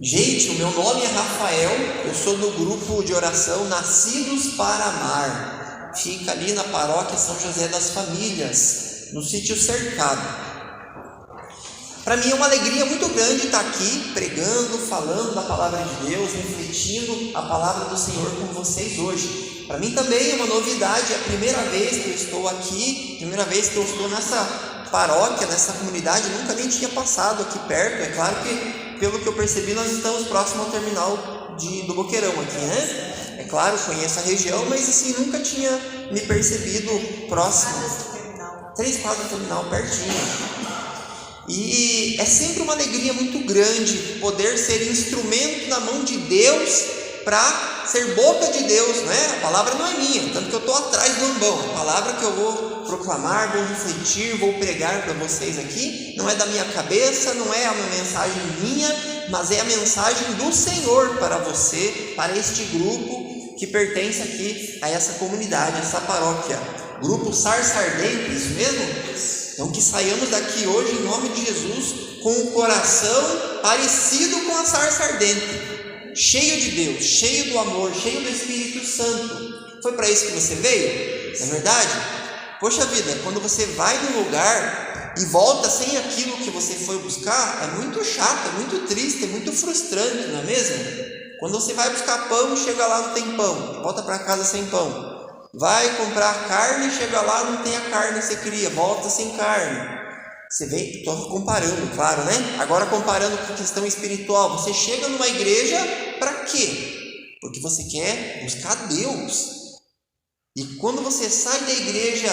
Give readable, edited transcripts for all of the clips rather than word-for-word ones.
Gente, o meu nome é Rafael, eu sou do grupo de oração Nascidos para Amar. Fica ali na paróquia São José das Famílias, no sítio Cercado. Para mim é uma alegria muito grande estar aqui pregando, falando da palavra de Deus, refletindo a palavra do Senhor com vocês hoje. Para mim também é uma novidade, é a primeira vez que eu estou aqui, primeira vez que eu estou nessa paróquia, nessa comunidade, nunca nem tinha passado aqui perto. É claro que, pelo que eu percebi, nós estamos próximo ao terminal do Boqueirão aqui, né? É claro, conheço a região, mas assim, nunca tinha me percebido próximo. 3 quadras do terminal, pertinho. E é sempre uma alegria muito grande poder ser instrumento na mão de Deus para ser boca de Deus, né? A palavra não é minha, tanto que eu estou atrás do ambão. A palavra que eu vou proclamar, vou refletir, vou pregar para vocês aqui, não é da minha cabeça, não é uma mensagem minha, mas é a mensagem do Senhor para você, para este grupo que pertence aqui a essa comunidade, essa paróquia. Grupo Sarça Ardente, isso mesmo? Então que saiamos daqui hoje em nome de Jesus com o coração parecido com a sarça ardente, cheio de Deus, cheio do amor, cheio do Espírito Santo. Foi para isso que você veio? Não é verdade? Poxa vida, quando você vai num lugar e volta sem aquilo que você foi buscar, é muito chato, é muito triste, é muito frustrante, não é mesmo? Quando você vai buscar pão e chega lá não tem pão, volta para casa sem pão. Vai comprar carne, chega lá, não tem a carne que você queria, volta sem carne. Você vê, estou comparando, claro, né? Agora comparando com a questão espiritual, você chega numa igreja para quê? Porque você quer buscar Deus. E quando você sai da igreja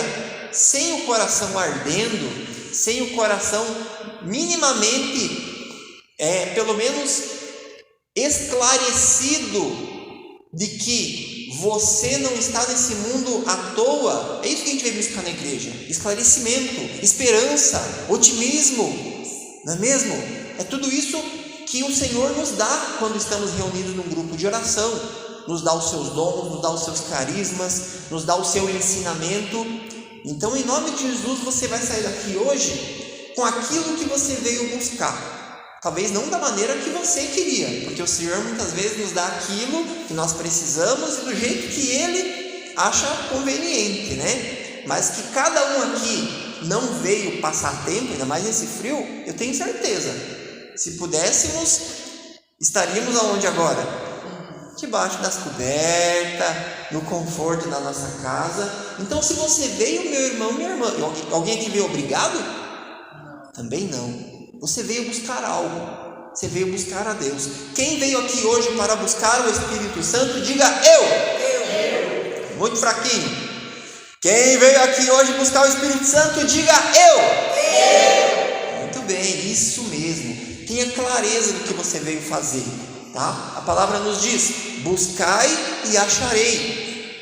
sem o coração ardendo, sem o coração minimamente, pelo menos esclarecido de que você não está nesse mundo à toa, é isso que a gente vai buscar na igreja: esclarecimento, esperança, otimismo, não é mesmo? É tudo isso que o Senhor nos dá quando estamos reunidos num grupo de oração. Nos dá os seus dons, nos dá os seus carismas, nos dá o seu ensinamento. Então, em nome de Jesus, você vai sair daqui hoje com aquilo que você veio buscar. Talvez não da maneira que você queria, porque o Senhor muitas vezes nos dá aquilo que nós precisamos e do jeito que Ele acha conveniente, né? Mas que cada um aqui não veio passar tempo, ainda mais nesse frio, eu tenho certeza. Se pudéssemos, estaríamos aonde agora? Debaixo das cobertas, no conforto da nossa casa. Então, se você veio, meu irmão, minha irmã, alguém aqui veio obrigado? Também não. Você veio buscar algo, você veio buscar a Deus. Quem veio aqui hoje para buscar o Espírito Santo, diga eu. Muito fraquinho. Quem veio aqui hoje buscar o Espírito Santo, diga eu. Muito bem, isso mesmo. Tenha clareza do que você veio fazer, tá? A palavra nos diz: buscai e acharei,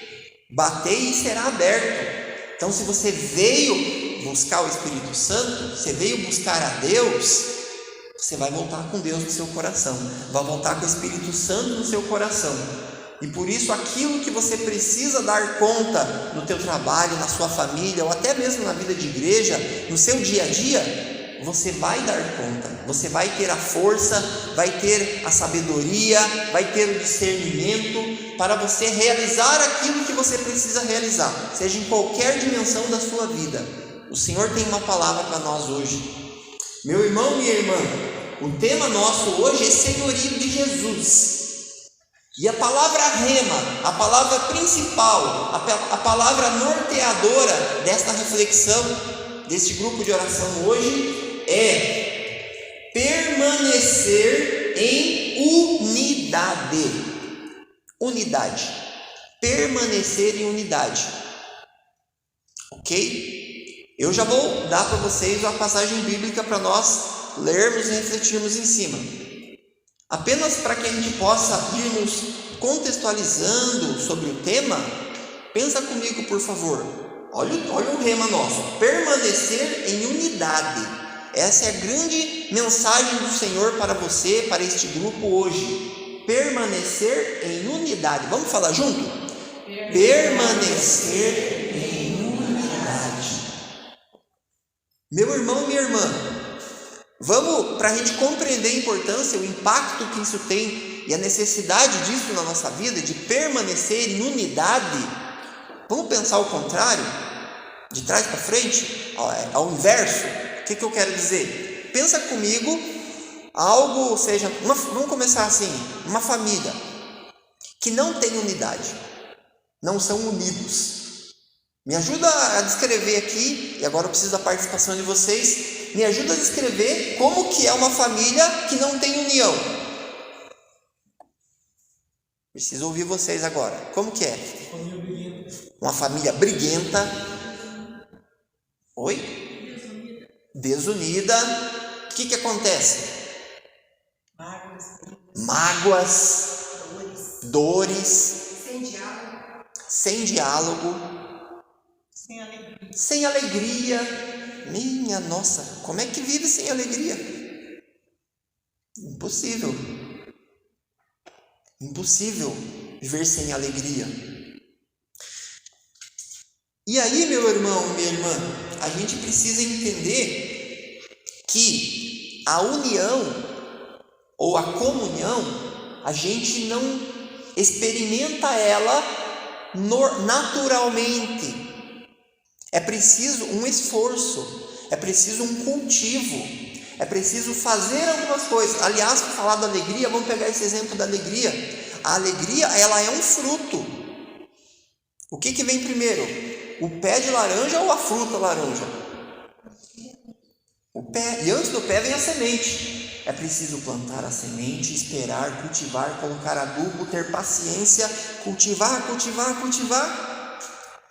batei e será aberto. Então, se você veio buscar o Espírito Santo, você veio buscar a Deus, você vai voltar com Deus no seu coração, vai voltar com o Espírito Santo no seu coração. E por isso, aquilo que você precisa dar conta no teu trabalho, na sua família, ou até mesmo na vida de igreja, no seu dia a dia, você vai dar conta, você vai ter a força, vai ter a sabedoria, vai ter o discernimento para você realizar aquilo que você precisa realizar, seja em qualquer dimensão da sua vida. O Senhor tem uma palavra para nós hoje. Meu irmão, minha irmã, o tema nosso hoje é senhorio de Jesus. E a palavra rema, a palavra principal, a palavra norteadora desta reflexão, deste grupo de oração hoje, é permanecer em unidade. Unidade. Permanecer em unidade. Ok? Eu já vou dar para vocês uma passagem bíblica para nós lermos e refletirmos em cima. Apenas para que a gente possa ir nos contextualizando sobre o tema, pensa comigo, por favor. Olha o rema nosso: permanecer em unidade. Essa é a grande mensagem do Senhor para você, para este grupo hoje. Permanecer em unidade. Vamos falar junto? Permanecer em unidade. Meu irmão, minha irmã, Vamos, para a gente compreender a importância, o impacto que isso tem e a necessidade disso na nossa vida, de permanecer em unidade, vamos pensar o contrário, de trás para frente, ao inverso. O que eu quero dizer? Pensa comigo, algo, ou seja, vamos começar assim, uma família que não tem unidade, não são unidos. Me ajuda a descrever aqui, e agora eu preciso da participação de vocês, me ajuda a descrever como que é uma família que não tem união. Preciso ouvir vocês agora. Como que é? Uma família briguenta. Oi? Desunida. O que acontece? Mágoas. Dores. Sem diálogo. Sem alegria. Minha nossa, como é que vive sem alegria? Impossível. Impossível viver sem alegria. E aí, meu irmão, minha irmã, a gente precisa entender que a união ou a comunhão, a gente não experimenta ela naturalmente. É preciso um esforço, é preciso um cultivo. É preciso fazer algumas coisas. Aliás, para falar da alegria, vamos pegar esse exemplo da alegria. A alegria, ela é um fruto. O que vem primeiro? O pé de laranja ou a fruta laranja? O pé. E antes do pé vem a semente. É preciso plantar a semente, esperar, cultivar, colocar adubo, ter paciência, cultivar.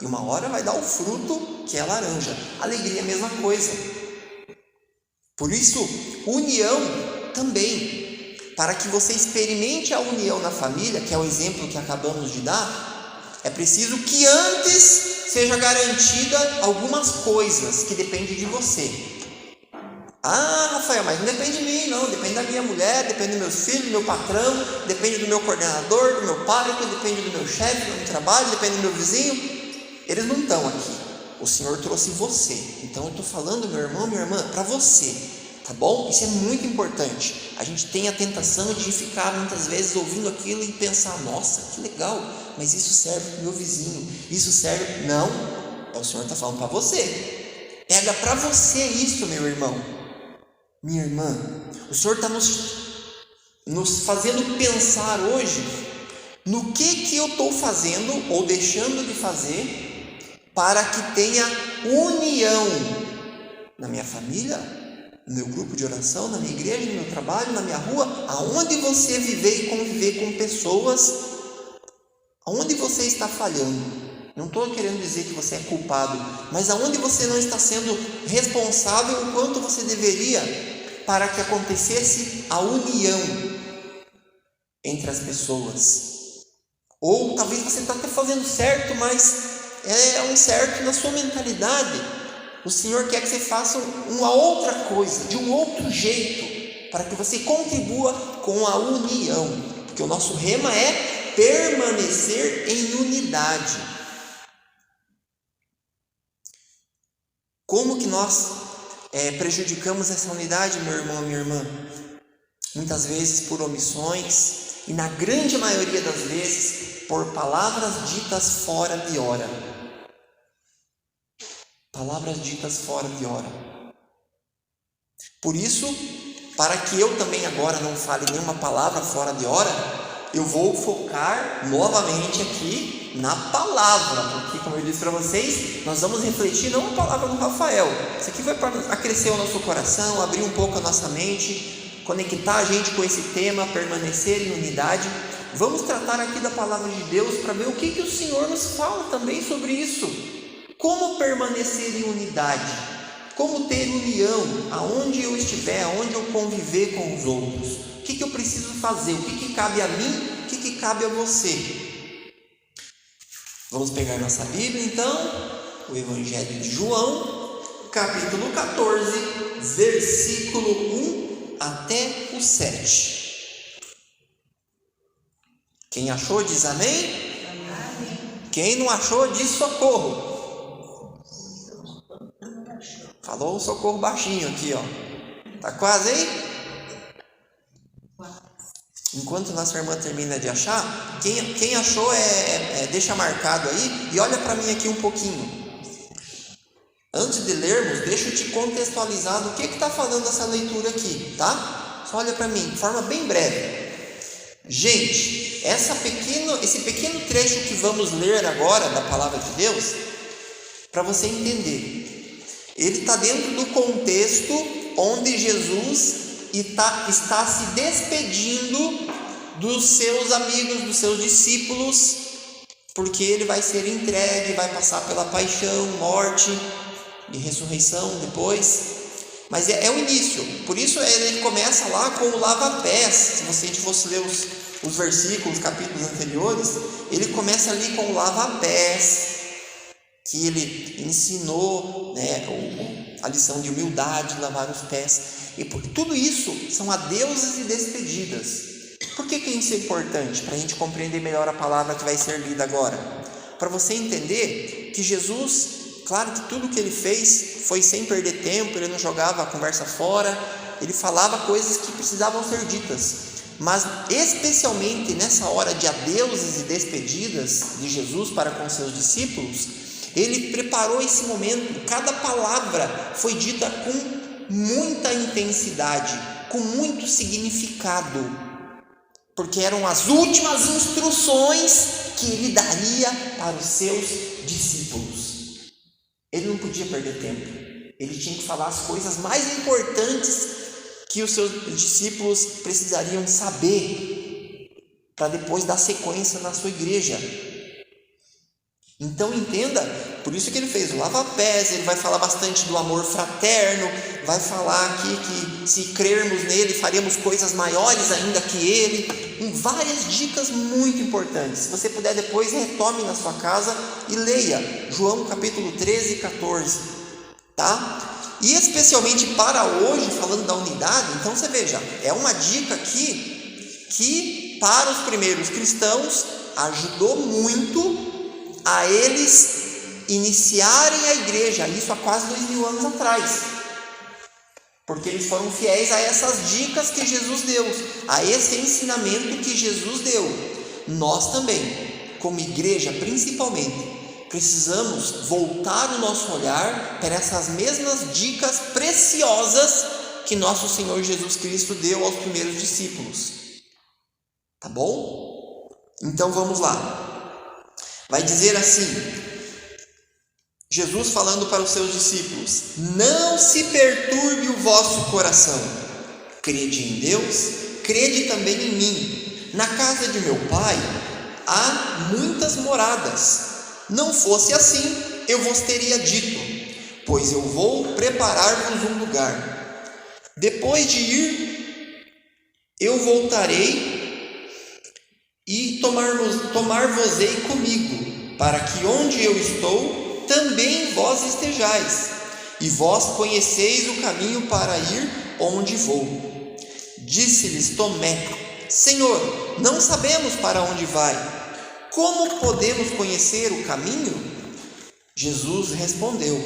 E uma hora vai dar o fruto, que é a laranja. Alegria é a mesma coisa. Por isso, união também, para que você experimente a união na família, que é o exemplo que acabamos de dar, é preciso que antes seja garantida algumas coisas que dependem de você. Ah, Rafael, mas não depende de mim, não, depende da minha mulher, depende dos meus filhos, do meu patrão, depende do meu coordenador, do meu pároco, depende do meu chefe, do meu trabalho, depende do meu vizinho. Eles não estão aqui. O Senhor trouxe você. Então eu estou falando, meu irmão, minha irmã, para você, tá bom? Isso é muito importante. A gente tem a tentação de ficar muitas vezes ouvindo aquilo e pensar: nossa, que legal, mas isso serve para o meu vizinho, isso serve. Não, o Senhor está falando para você. Pega para você isso, meu irmão, minha irmã. O Senhor está nos fazendo pensar hoje no que eu estou fazendo ou deixando de fazer para que tenha união na minha família, no meu grupo de oração, na minha igreja, no meu trabalho, na minha rua, aonde você viver e conviver com pessoas, aonde você está falhando. Não estou querendo dizer que você é culpado, mas aonde você não está sendo responsável o quanto você deveria para que acontecesse a união entre as pessoas. Ou talvez você está até fazendo certo, mas é um certo na sua mentalidade. O Senhor quer que você faça uma outra coisa, de um outro jeito, para que você contribua com a união, porque o nosso rema é permanecer em unidade. Como que nós prejudicamos essa unidade, meu irmão, minha irmã? Muitas vezes por omissões, e na grande maioria das vezes por palavras ditas fora de hora. Palavras ditas fora de hora. Por isso, para que eu também agora não fale nenhuma palavra fora de hora, eu vou focar novamente aqui na palavra, porque, como eu disse para vocês, nós vamos refletir não a palavra do Rafael. Isso aqui vai acrescer o nosso coração, abrir um pouco a nossa mente, conectar a gente com esse tema, permanecer em unidade. Vamos tratar aqui da palavra de Deus para ver o que o Senhor nos fala também sobre isso. Como permanecer em unidade? Como ter união aonde eu estiver, aonde eu conviver com os outros? O que eu preciso fazer? O que cabe a mim? O que cabe a você? Vamos pegar nossa Bíblia então, o Evangelho de João, capítulo 14, versículo 1 até o 7. Quem achou diz amém? Amém. Quem não achou diz socorro. Falou um socorro baixinho aqui, ó. Tá quase aí? Enquanto nossa irmã termina de achar, quem achou deixa marcado aí e olha para mim aqui um pouquinho. Antes de lermos, deixa eu te contextualizar do que está falando essa leitura aqui, tá? Só olha para mim, de forma bem breve. Gente, esse pequeno trecho que vamos ler agora da Palavra de Deus, para você entender, ele está dentro do contexto onde Jesus está se despedindo dos seus amigos, dos seus discípulos, porque ele vai ser entregue, vai passar pela paixão, morte e ressurreição depois. Mas é o início, por isso ele começa lá com o lava-pés. Se a gente fosse ler os versículos, capítulos anteriores, ele começa ali com o lava-pés, que ele ensinou, né, a lição de humildade, lavar os pés. E tudo isso são adeuses e despedidas. Por que isso é importante? Para a gente compreender melhor a palavra que vai ser lida agora. Para você entender que Jesus, claro que tudo que ele fez foi sem perder tempo, ele não jogava a conversa fora, ele falava coisas que precisavam ser ditas. Mas especialmente nessa hora de adeuses e despedidas de Jesus para com seus discípulos, ele preparou esse momento. Cada palavra foi dita com muita intensidade, com muito significado, porque eram as últimas instruções que ele daria para os seus discípulos. Ele não podia perder tempo, ele tinha que falar as coisas mais importantes que os seus discípulos precisariam saber, para depois dar sequência na sua igreja. Então entenda, por isso que ele fez o lava-pés, ele vai falar bastante do amor fraterno, vai falar aqui que se crermos nele, faremos coisas maiores ainda que ele, várias dicas muito importantes. Se você puder depois, retome na sua casa e leia João capítulo 13 e 14, tá? E especialmente para hoje, falando da unidade, então você veja, é uma dica aqui que para os primeiros cristãos ajudou muito a eles iniciarem a igreja, isso há quase 2000 anos atrás, porque eles foram fiéis a essas dicas que Jesus deu, a esse ensinamento que Jesus deu. Nós também, como igreja principalmente, precisamos voltar o nosso olhar para essas mesmas dicas preciosas que nosso Senhor Jesus Cristo deu aos primeiros discípulos, tá bom? Então vamos lá. Vai dizer assim, Jesus falando para os seus discípulos: não se perturbe o vosso coração, crede em Deus, crede também em mim. Na casa de meu pai há muitas moradas, não fosse assim, eu vos teria dito, pois eu vou preparar-vos um lugar. Depois de ir, eu voltarei e tomar-vos-ei comigo, para que onde eu estou, também vós estejais, e vós conheceis o caminho para ir onde vou. Disse-lhes Tomé: Senhor, não sabemos para onde vai, como podemos conhecer o caminho? Jesus respondeu.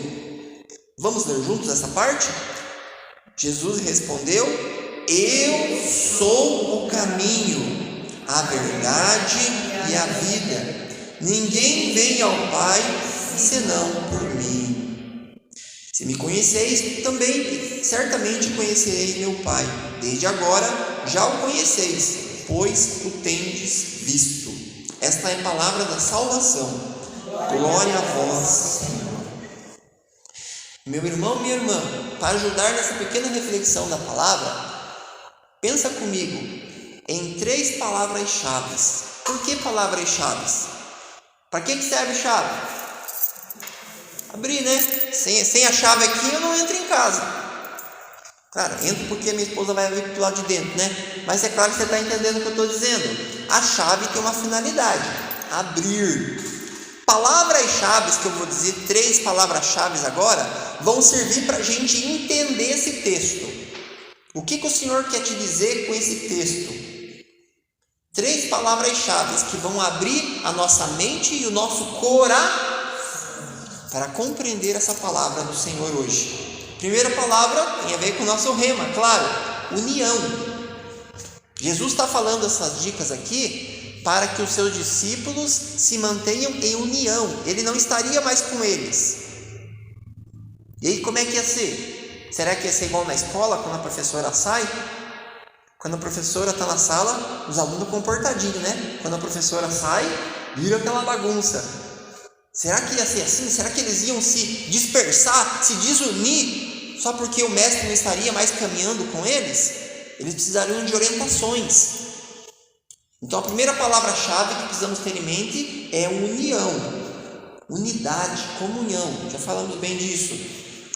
Vamos ler juntos essa parte? Jesus respondeu: eu sou o caminho, a verdade e a vida. Ninguém vem ao Pai senão por mim. Se me conheceis, também certamente conhecereis meu Pai. Desde agora já o conheceis, pois o tendes visto. Esta é a palavra da salvação. Glória a vós, Senhor. Meu irmão, minha irmã, para ajudar nessa pequena reflexão da palavra, pensa comigo em 3 palavras-chave. Por que palavras-chave? Para que serve chave? Abrir, né? Sem a chave aqui eu não entro em casa. Claro, entro porque minha esposa vai abrir do lado de dentro, né? Mas é claro que você está entendendo o que eu estou dizendo. A chave tem uma finalidade: abrir. Palavras-chave que eu vou dizer, 3 palavras-chave agora, vão servir para a gente entender esse texto. O que o Senhor quer te dizer com esse texto? 3 palavras-chave que vão abrir a nossa mente e o nosso coração para compreender essa palavra do Senhor hoje. Primeira palavra tem a ver com o nosso rema, claro, união. Jesus está falando essas dicas aqui para que os seus discípulos se mantenham em união. Ele não estaria mais com eles. E aí como é que ia ser? Será que ia ser igual na escola, quando a professora sai? Quando a professora está na sala, os alunos comportadinhos, né? Quando a professora sai, vira aquela bagunça. Será que ia ser assim? Será que eles iam se dispersar, se desunir, só porque o mestre não estaria mais caminhando com eles? Eles precisariam de orientações. Então a primeira palavra-chave que precisamos ter em mente é união, unidade, comunhão. Já falamos bem disso.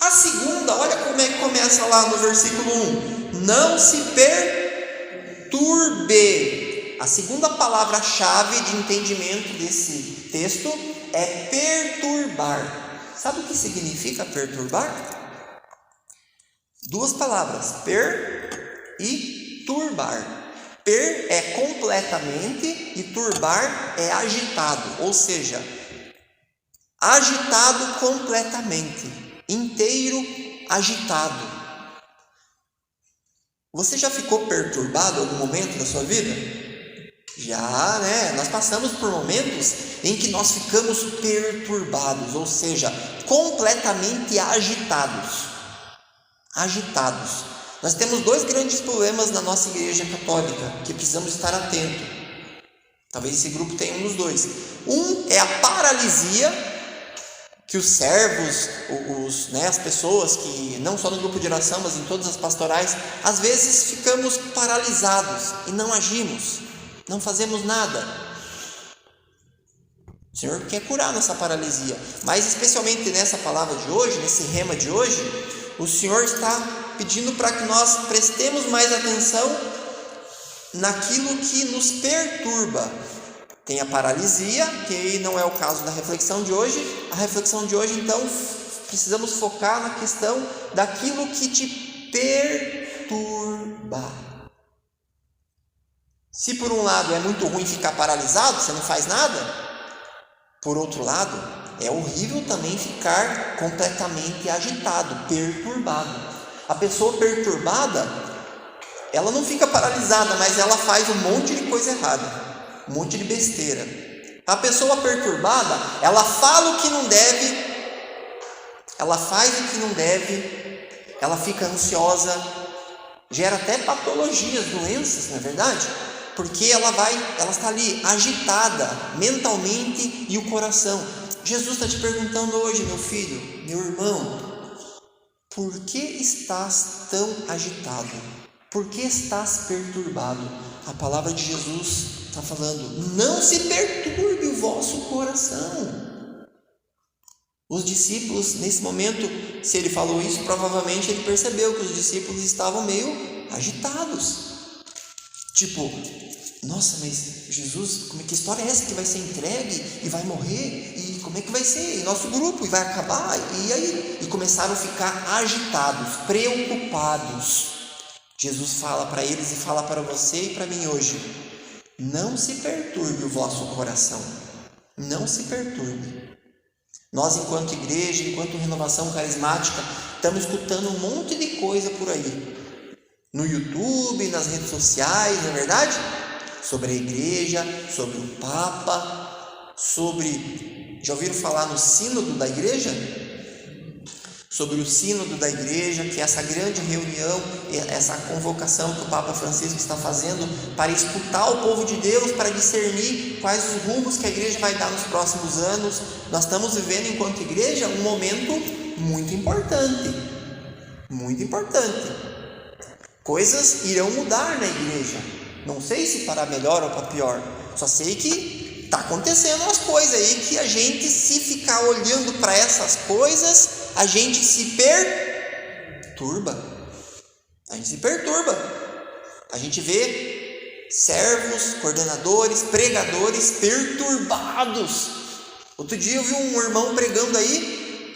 A segunda, olha como é que começa lá no versículo 1. Não se perturbe. A segunda palavra-chave de entendimento desse texto é perturbar. Sabe o que significa perturbar? Duas palavras, per e turbar. Per é completamente e turbar é agitado, ou seja, agitado completamente, inteiro agitado. Você já ficou perturbado em algum momento da sua vida? Já, né? Nós passamos por momentos em que nós ficamos perturbados, ou seja, completamente agitados. Nós temos dois grandes problemas na nossa igreja católica que precisamos estar atentos. Talvez esse grupo tenha um dos dois. Um é a paralisia, que os servos, as pessoas que não só no grupo de oração, mas em todas as pastorais, às vezes ficamos paralisados e não agimos, não fazemos nada. O Senhor quer curar nossa paralisia, mas especialmente nessa palavra de hoje, nesse rema de hoje, o Senhor está pedindo para que nós prestemos mais atenção naquilo que nos perturba. Tem a paralisia, que não é o caso da reflexão de hoje. A reflexão de hoje, então, precisamos focar na questão daquilo que te perturba. Se por um lado é muito ruim ficar paralisado, você não faz nada, por outro lado, é horrível também ficar completamente agitado, perturbado. A pessoa perturbada, ela não fica paralisada, mas ela faz um monte de coisa errada, um monte de besteira. A pessoa perturbada, ela fala o que não deve, ela faz o que não deve, ela fica ansiosa, gera até patologias, doenças, não é verdade? Porque ela está ali agitada mentalmente e o coração. Jesus está te perguntando hoje, meu filho, meu irmão, por que estás tão agitado? Por que estás perturbado? A palavra de Jesus está falando, não se perturbe o vosso coração. Os discípulos, nesse momento, se ele falou isso, provavelmente ele percebeu que os discípulos estavam meio agitados. Tipo, nossa, mas Jesus, que história é essa que vai ser entregue e vai morrer? E como é que vai ser? E nosso grupo, e vai acabar? E aí? E começaram a ficar agitados, preocupados. Jesus fala para eles e fala para você e para mim hoje, não se perturbe o vosso coração, não se perturbe. Nós, enquanto igreja, enquanto renovação carismática, estamos escutando um monte de coisa por aí, no YouTube, nas redes sociais, não é verdade? Sobre a igreja, sobre o Papa, já ouviram falar no sínodo da igreja? Sobre o sínodo da igreja, que é essa grande reunião, essa convocação que o Papa Francisco está fazendo para escutar o povo de Deus, para discernir quais os rumos que a igreja vai dar nos próximos anos. Nós estamos vivendo, enquanto igreja, um momento muito importante. Muito importante. Coisas irão mudar na igreja. Não sei se para melhor ou para pior. Só sei que está acontecendo umas coisas aí que a gente, se ficar olhando para essas coisas, a gente se perturba. A gente vê servos, coordenadores, pregadores perturbados. Outro dia eu vi um irmão pregando aí,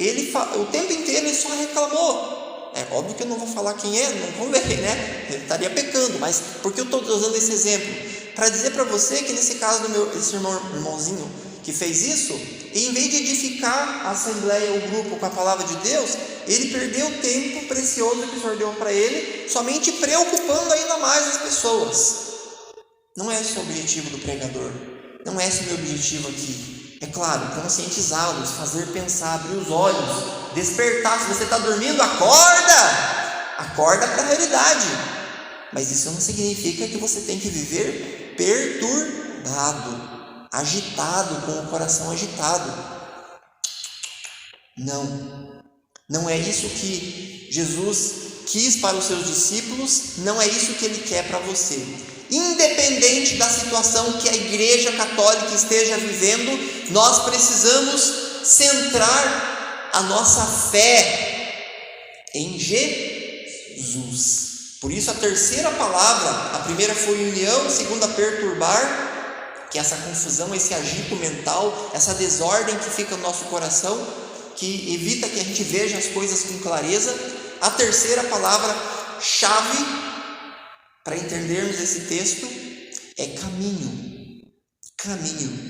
o tempo inteiro ele só reclamou. É óbvio que eu não vou falar quem é, não convém, né? Ele estaria pecando, mas por que eu estou usando esse exemplo? Para dizer para você que nesse caso desse irmãozinho que fez isso, e em vez de edificar a assembleia, o grupo com a palavra de Deus, ele perdeu o tempo precioso que o Senhor deu para ele, somente preocupando ainda mais as pessoas. Não é esse o objetivo do pregador, não é esse o meu objetivo aqui. É claro, conscientizá-los, fazer pensar, abrir os olhos, despertar. Se você está dormindo, acorda para a realidade. Mas isso não significa que você tem que viver perturbado, agitado, com o coração agitado. Não é isso que Jesus quis para os seus discípulos, não é isso que Ele quer para você. Independente da situação que a Igreja Católica esteja vivendo, nós precisamos centrar a nossa fé em Jesus. Por isso a terceira palavra, a primeira foi união, a segunda perturbar, que é essa confusão, esse agito mental, essa desordem que fica no nosso coração, que evita que a gente veja as coisas com clareza. A terceira palavra-chave para entendermos esse texto é caminho.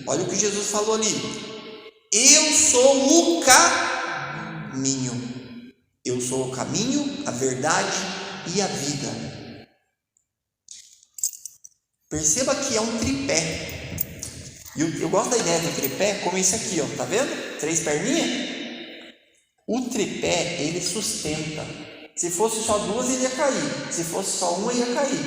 Olha o que Jesus falou ali: eu sou o caminho. Eu sou o caminho, a verdade e a vida. Perceba que é um tripé. Eu gosto da ideia do tripé como esse aqui, ó, tá vendo? 3 perninhas. O tripé, ele sustenta. Se fosse só 2, ele ia cair. Se fosse só uma, ia cair.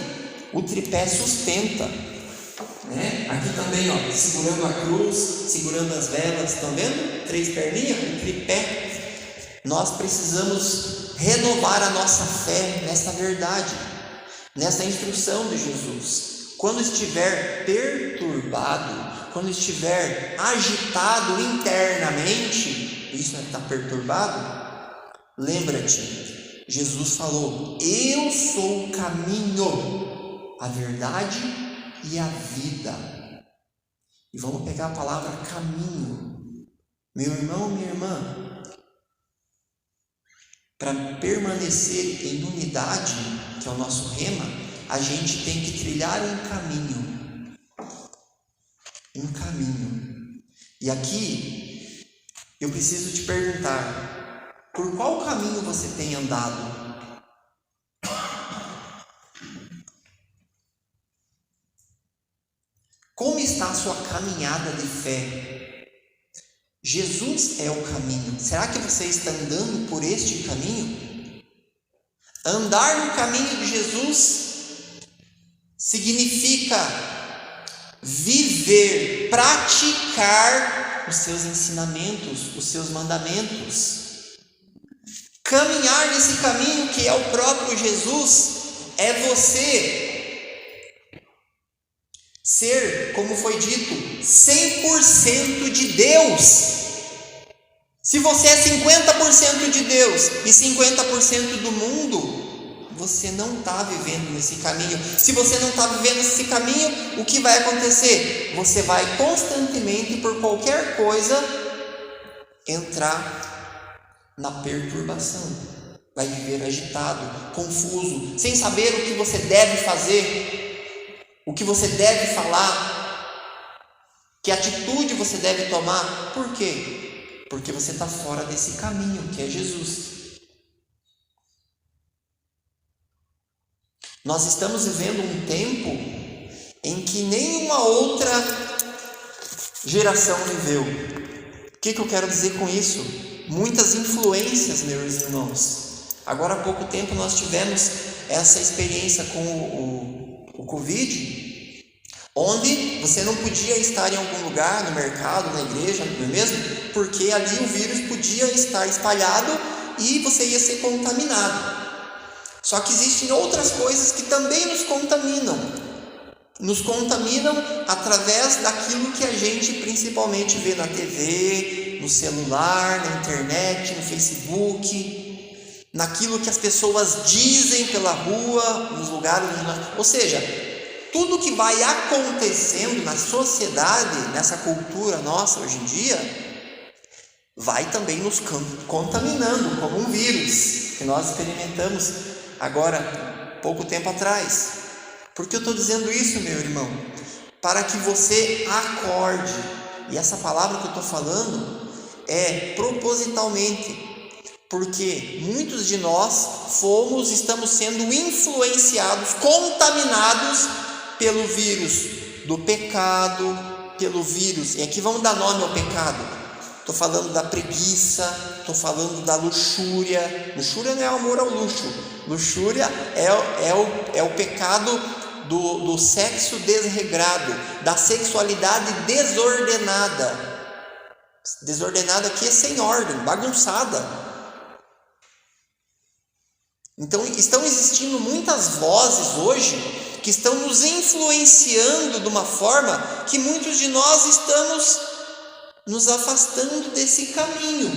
O tripé sustenta, né? Aqui também, ó, segurando a cruz, segurando as velas, estão vendo? 3 perninhas, o tripé. Nós precisamos renovar a nossa fé nesta verdade, nessa instrução de Jesus. Quando estiver perturbado, quando estiver agitado internamente, isso é estar perturbado, lembra-te, Jesus falou: eu sou o caminho, a verdade e a vida. E vamos pegar a palavra caminho. Meu irmão, minha irmã, para permanecer em unidade, que é o nosso rema, a gente tem que trilhar um caminho. E aqui eu preciso te perguntar: por qual caminho você tem andado? Como está a sua caminhada de fé? Jesus é o caminho. Será que você está andando por este caminho? Andar no caminho de Jesus significa viver, praticar os seus ensinamentos, os seus mandamentos. Caminhar nesse caminho que é o próprio Jesus é você ser, como foi dito, 100% de Deus. Se você é 50% de Deus e 50% do mundo, você não está vivendo nesse caminho. Se você não está vivendo esse caminho, o que vai acontecer? Você vai constantemente, por qualquer coisa, entrar na perturbação. Vai viver agitado, confuso, sem saber o que você deve fazer, o que você deve falar, que atitude você deve tomar. Por quê? Porque você está fora desse caminho que é Jesus. Nós estamos vivendo um tempo em que nenhuma outra geração viveu. O que eu quero dizer com isso? Muitas influências, meus irmãos. Agora há pouco tempo nós tivemos essa experiência com o Covid, onde você não podia estar em algum lugar, no mercado, na igreja, não é mesmo? Porque ali o vírus podia estar espalhado e você ia ser contaminado. Só que existem outras coisas que também nos contaminam. Nos contaminam através daquilo que a gente principalmente vê na TV, no celular, na internet, no Facebook, naquilo que as pessoas dizem pela rua, nos lugares onde nós... Ou seja, tudo que vai acontecendo na sociedade, nessa cultura nossa hoje em dia, vai também nos contaminando como um vírus que nós experimentamos agora, pouco tempo atrás. Por que eu estou dizendo isso, meu irmão? Para que você acorde. E essa palavra que eu estou falando é propositalmente, porque muitos de nós estamos sendo influenciados, contaminados pelo vírus do pecado, pelo vírus, e aqui vamos dar nome ao pecado. Estou falando da preguiça, estou falando da luxúria. Luxúria não é amor ao luxo. Luxúria é o pecado do sexo desregrado, da sexualidade desordenada. Desordenada aqui é sem ordem, bagunçada. Então, estão existindo muitas vozes hoje que estão nos influenciando de uma forma que muitos de nós estamos nos afastando desse caminho.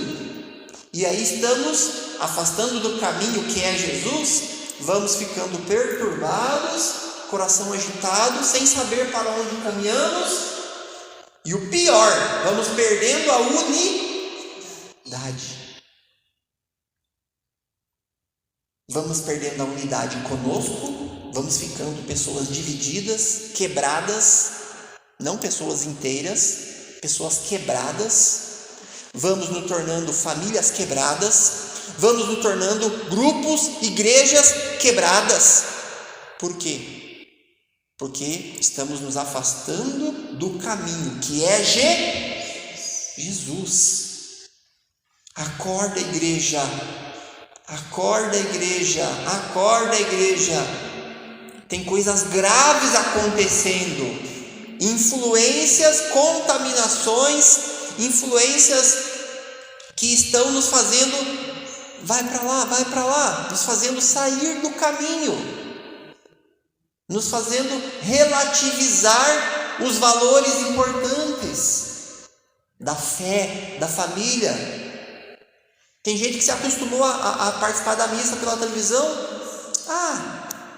E aí estamos afastando do caminho que é Jesus, vamos ficando perturbados, coração agitado, sem saber para onde caminhamos, e o pior, vamos perdendo a unidade. Vamos perdendo a unidade conosco, vamos ficando pessoas divididas, quebradas, não pessoas inteiras, pessoas quebradas, vamos nos tornando famílias quebradas, vamos nos tornando grupos, igrejas quebradas. Por quê? Porque estamos nos afastando do caminho que é Jesus. Acorda, igreja, acorda, igreja, acorda, igreja. Tem coisas graves acontecendo. Influências, contaminações, influências que estão nos fazendo, vai para lá, nos fazendo sair do caminho, nos fazendo relativizar os valores importantes da fé, da família. Tem gente que se acostumou a participar da missa pela televisão.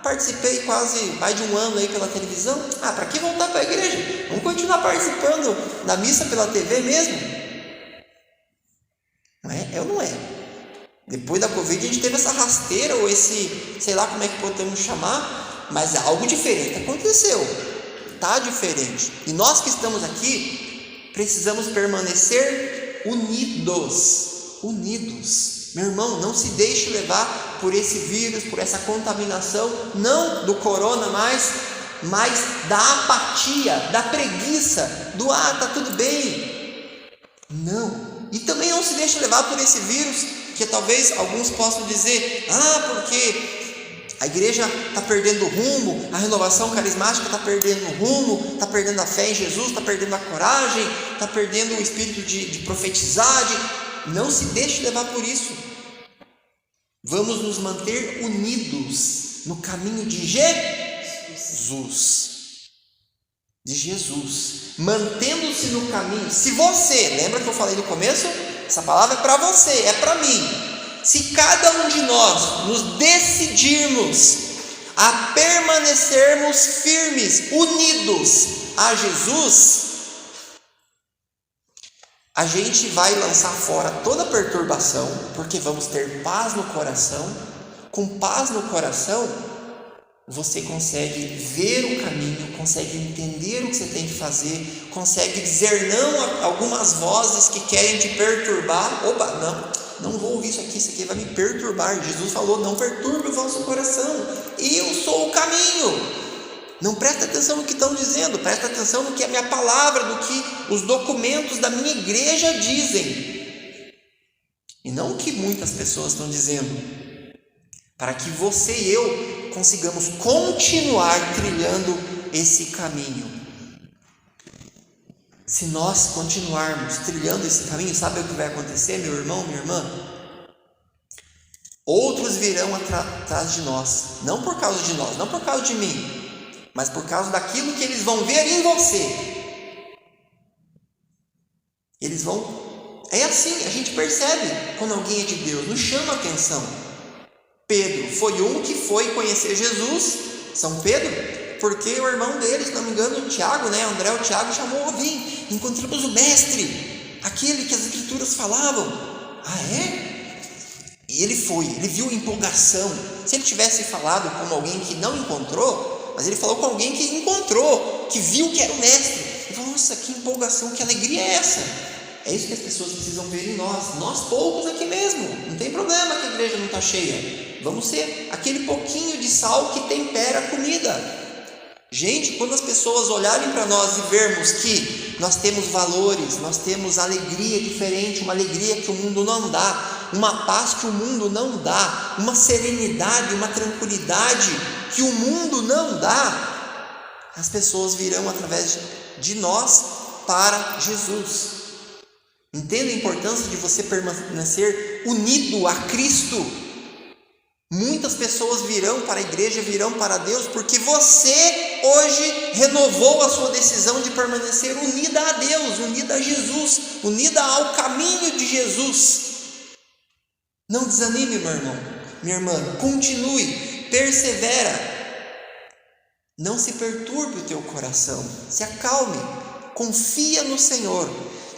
Participei quase mais de um ano aí pela televisão. Para que voltar para a igreja? Vamos continuar participando da missa pela TV mesmo? Não é? É ou não é? Depois da Covid a gente teve essa rasteira, ou esse, sei lá como é que podemos chamar, mas algo diferente aconteceu. Está diferente. E nós que estamos aqui precisamos permanecer unidos. Meu irmão, não se deixe levar por esse vírus, por essa contaminação, não do corona mas da apatia, da preguiça, do tá tudo bem. Não. E também não se deixe levar por esse vírus, que talvez alguns possam dizer, porque a igreja está perdendo o rumo, a renovação carismática está perdendo o rumo, está perdendo a fé em Jesus, está perdendo a coragem, está perdendo o espírito de profetizar. Não se deixe levar por isso. Vamos nos manter unidos no caminho de Jesus, mantendo-se no caminho. Se você, lembra que eu falei no começo? Essa palavra é para você, é para mim. Se cada um de nós nos decidirmos a permanecermos firmes, unidos a Jesus, a gente vai lançar fora toda perturbação, porque vamos ter paz no coração. Com paz no coração, você consegue ver o caminho, consegue entender o que você tem que fazer, consegue dizer não a algumas vozes que querem te perturbar. Não vou ouvir isso aqui vai me perturbar. Jesus falou, não perturbe o vosso coração, eu sou o caminho. Não presta atenção no que estão dizendo, presta atenção no que a minha palavra, no que os documentos da minha igreja dizem, e não o que muitas pessoas estão dizendo, para que você e eu consigamos continuar trilhando esse caminho. Se nós continuarmos trilhando esse caminho, sabe o que vai acontecer, meu irmão, minha irmã? Outros virão atrás de nós, não por causa de nós, não por causa de mim, mas por causa daquilo que eles vão ver em você. Eles vão... É assim, a gente percebe quando alguém é de Deus, nos chama a atenção. Pedro foi um que foi conhecer Jesus, São Pedro, porque o irmão dele, se não me engano, o Tiago, André, o Tiago chamou, encontramos o mestre, aquele que as escrituras falavam. É? E ele foi, ele viu empolgação. Se ele tivesse falado com alguém que não encontrou, mas ele falou com alguém que encontrou, que viu que era o mestre. Ele Nossa, que empolgação, que alegria é essa? É isso que as pessoas precisam ver em nós. Nós poucos aqui mesmo. Não tem problema que a igreja não está cheia. Vamos ser aquele pouquinho de sal que tempera a comida. Gente, quando as pessoas olharem para nós e vermos que nós temos valores, nós temos alegria diferente, uma alegria que o mundo não dá, uma paz que o mundo não dá, uma serenidade, uma tranquilidade que o mundo não dá, as pessoas virão através de nós para Jesus. Entenda a importância de você permanecer unido a Cristo. Muitas pessoas virão para a igreja, virão para Deus, porque você hoje renovou a sua decisão de permanecer unida a Deus, unida a Jesus, unida ao caminho de Jesus. Não desanime, meu irmão, minha irmã, continue, persevera. Não se perturbe o teu coração, se acalme, confia no Senhor,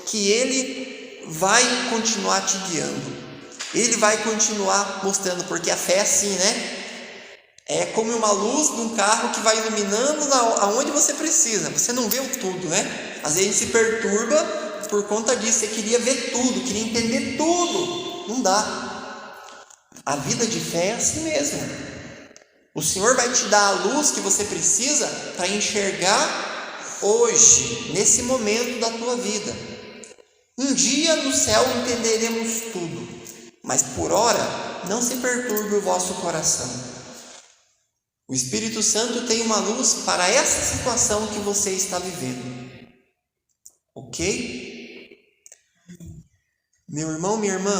que Ele vai continuar te guiando. Ele vai continuar mostrando, porque a fé é assim, né? É como uma luz de um carro que vai iluminando aonde você precisa. Você não vê tudo, né? Às vezes a gente se perturba por conta disso. Você queria ver tudo, queria entender tudo. Não dá. A vida de fé é assim mesmo. O Senhor vai te dar a luz que você precisa para enxergar hoje, nesse momento da tua vida. Um dia no céu entenderemos tudo. Mas por ora, não se perturbe o vosso coração. O Espírito Santo tem uma luz para essa situação que você está vivendo. Ok? Meu irmão, minha irmã,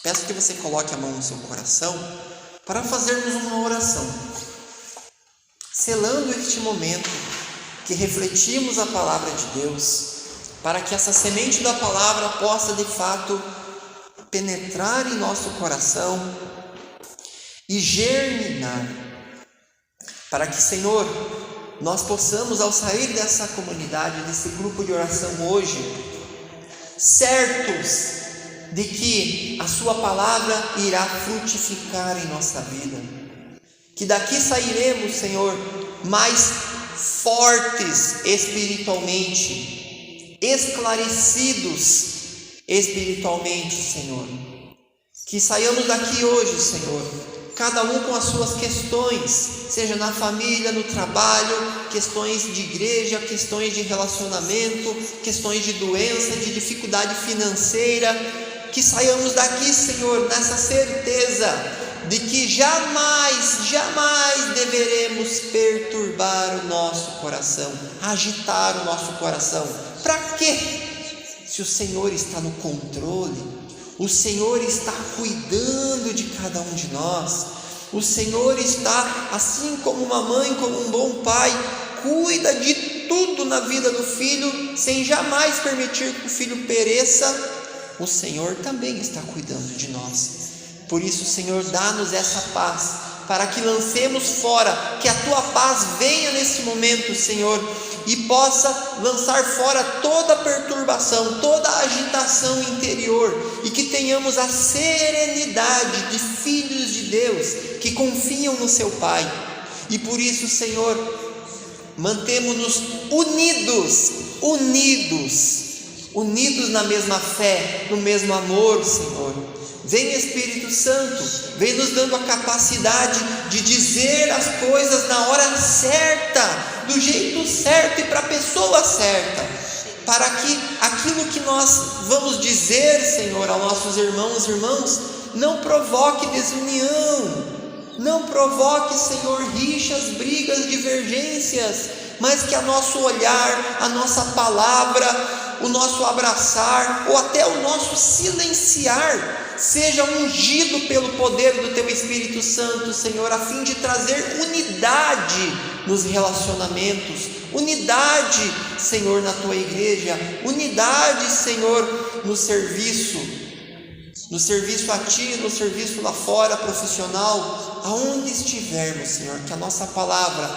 peço que você coloque a mão no seu coração para fazermos uma oração, selando este momento que refletimos a palavra de Deus, para que essa semente da palavra possa de fato penetrar em nosso coração e germinar, para que, Senhor, nós possamos, ao sair dessa comunidade, desse grupo de oração hoje, certos de que a sua palavra irá frutificar em nossa vida, que daqui sairemos, Senhor, mais fortes espiritualmente, esclarecidos espiritualmente, Senhor. Que saiamos daqui hoje, Senhor, cada um com as suas questões, seja na família, no trabalho, questões de igreja, questões de relacionamento, questões de doença, de dificuldade financeira. Que saiamos daqui, Senhor, nessa certeza de que jamais deveremos perturbar o nosso coração, agitar o nosso coração. Para quê? Se o Senhor está no controle, o Senhor está cuidando de cada um de nós, o Senhor está, assim como uma mãe, como um bom pai, cuida de tudo na vida do filho, sem jamais permitir que o filho pereça. O Senhor também está cuidando de nós. Por isso, Senhor, dá-nos essa paz, para que lancemos fora, que a Tua paz venha nesse momento, Senhor, e possa lançar fora toda perturbação, toda agitação interior, e que tenhamos a serenidade de filhos de Deus, que confiam no seu Pai. E por isso, Senhor, mantemos-nos unidos na mesma fé, no mesmo amor, Senhor. Vem Espírito Santo, vem nos dando a capacidade de dizer as coisas na hora certa, do jeito certo e para a pessoa certa, para que aquilo que nós vamos dizer, Senhor, aos nossos irmãos, não provoque desunião, não provoque, Senhor, rixas, brigas, divergências, mas que a nosso olhar, a nossa palavra, o nosso abraçar, ou até o nosso silenciar, seja ungido pelo poder do Teu Espírito Santo, Senhor, a fim de trazer unidade nos relacionamentos, unidade, Senhor, na Tua igreja, unidade, Senhor, no serviço a Ti, no serviço lá fora, profissional, aonde estivermos, Senhor, que a nossa palavra,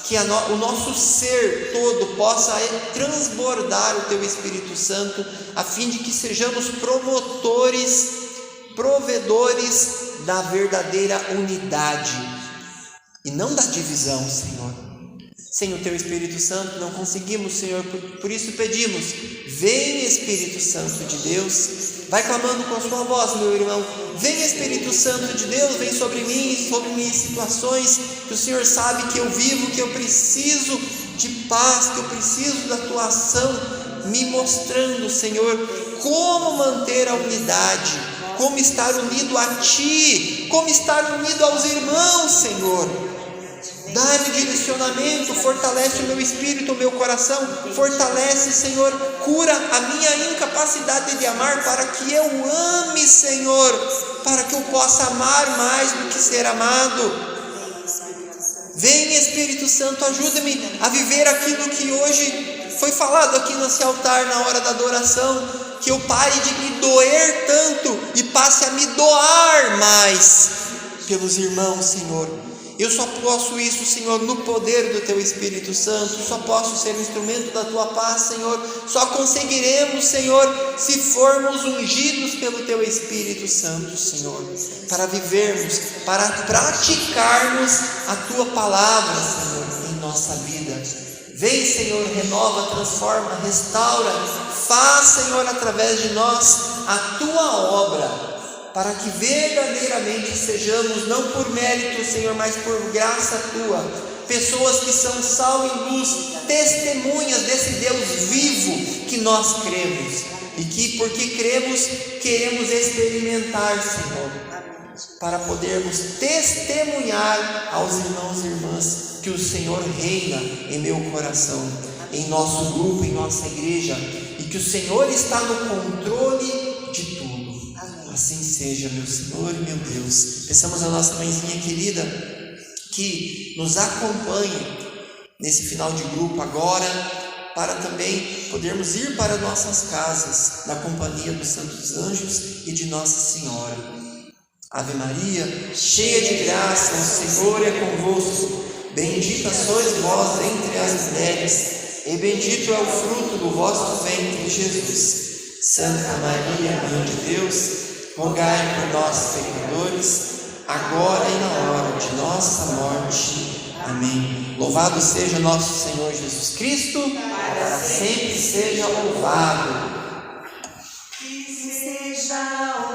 que o nosso ser todo possa transbordar o Teu Espírito Santo, a fim de que sejamos provedores da verdadeira unidade, e não da divisão, Senhor. Sem o Teu Espírito Santo não conseguimos, Senhor, por isso pedimos, vem Espírito Santo de Deus, vai clamando com a sua voz, meu irmão, vem Espírito Santo de Deus, vem sobre mim, sobre minhas situações, que o Senhor sabe que eu vivo, que eu preciso de paz, que eu preciso da Tua ação, me mostrando, Senhor, como manter a unidade, como estar unido a Ti, como estar unido aos irmãos, Senhor. Dá-me direcionamento, fortalece o meu espírito, o meu coração, fortalece, Senhor, cura a minha incapacidade de amar, para que eu ame, Senhor, para que eu possa amar mais do que ser amado. Vem Espírito Santo, ajuda-me a viver aquilo que hoje foi falado aqui nesse altar na hora da adoração, que eu pare de me doer tanto e passe a me doar mais pelos irmãos, Senhor. Eu só posso isso, Senhor, no poder do Teu Espírito Santo, só posso ser um instrumento da Tua paz, Senhor, só conseguiremos, Senhor, se formos ungidos pelo Teu Espírito Santo, Senhor, para vivermos, para praticarmos a Tua palavra, Senhor, em nossa vida. Vem, Senhor, renova, transforma, restaura, faz, Senhor, através de nós a Tua obra, para que verdadeiramente sejamos, não por mérito, Senhor, mas por graça Tua, pessoas que são sal e luz, testemunhas desse Deus vivo que nós cremos, e que, porque cremos, queremos experimentar, Senhor, para podermos testemunhar aos irmãos e irmãs que o Senhor reina em meu coração, em nosso grupo, em nossa igreja, e que o Senhor está no controle de tudo. Assim seja, meu Senhor e meu Deus. Peçamos a nossa mãezinha querida que nos acompanhe nesse final de grupo agora, para também podermos ir para nossas casas na companhia dos santos anjos e de Nossa Senhora. Ave Maria, cheia de graça, o Senhor é convosco. Bendita sois vós entre as mulheres, e bendito é o fruto do vosso ventre, Jesus. Santa Maria, Mãe de Deus, rogai por nós, pecadores, agora e na hora de nossa morte. Amém. Louvado seja nosso Senhor Jesus Cristo, para sempre seja louvado. Que seja